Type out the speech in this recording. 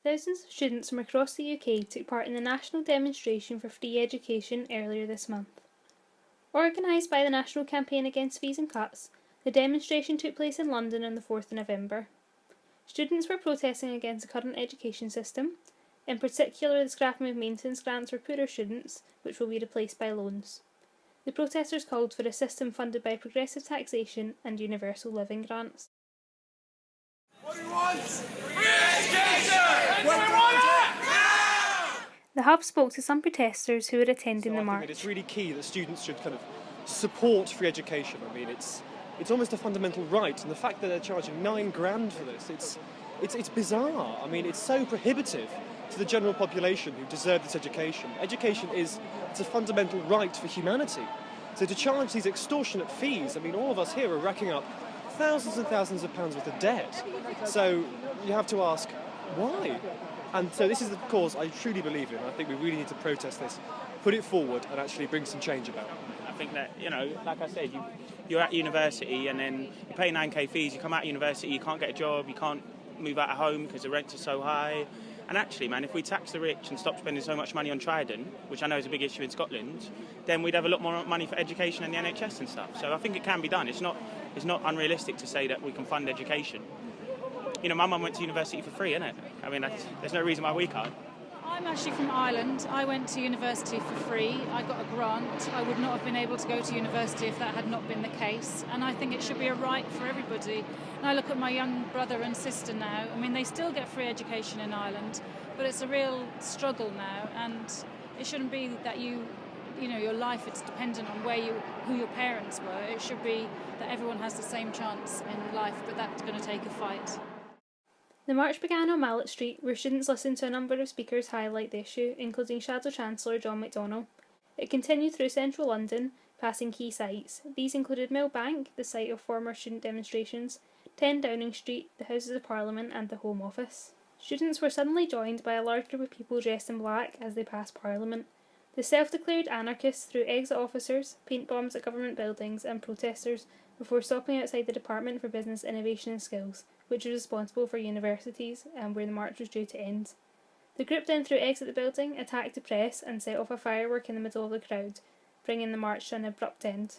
Thousands of students from across the UK took part in the national demonstration for free education earlier this month. Organised by the National Campaign Against Fees and Cuts, the demonstration took place in London on the 4th of November. Students were protesting against the current education system, in particular the scrapping of maintenance grants for poorer students, which will be replaced by loans. The protesters called for a system funded by progressive taxation and universal living grants. What do you want? Free education! We want it now! The Hub spoke to some protesters who were attending the I march. think that it's really key that students should kind of support free education. I mean, it's almost a fundamental right, and the fact that they're charging £9,000 for this, it's bizarre. I mean, it's so prohibitive to the general population who deserve this education. Education it's a fundamental right for humanity. So to charge these extortionate fees, I mean, all of us here are racking up thousands and thousands of pounds worth of debt. So you have to ask, why? And so this is the cause I truly believe in. I think we really need to protest this, put it forward, and actually bring some change about. I think that, like I said, you're at university and then you pay 9k fees, you come out of university, you can't get a job, you can't move out of home because the rents are so high. And actually, man, if we tax the rich and stop spending so much money on Trident, which I know is a big issue in Scotland, then we'd have a lot more money for education and the NHS and stuff. So I think it can be done. It's not unrealistic to say that we can fund education. My mum went to university for free, innit? I mean, there's no reason why we can't. I'm actually from Ireland. I went to university for free. I got a grant. I would not have been able to go to university if that had not been the case. And I think it should be a right for everybody. And I look at my young brother and sister now. I mean, they still get free education in Ireland, but it's a real struggle now. And it shouldn't be that your life is dependent on who your parents were. It should be that everyone has the same chance in life, but that's going to take a fight. The march began on Mallet Street, where students listened to a number of speakers highlight the issue, including Shadow Chancellor John McDonnell. It continued through central London, passing key sites. These included Millbank, the site of former student demonstrations, 10 Downing Street, the Houses of Parliament and the Home Office. Students were suddenly joined by a large group of people dressed in black as they passed Parliament. The self-declared anarchists threw eggs at officers, paint bombs at government buildings and protesters before stopping outside the Department for Business Innovation and Skills, which is responsible for universities and where the march was due to end. The group then threw eggs at the building, attacked the press and set off a firework in the middle of the crowd, bringing the march to an abrupt end.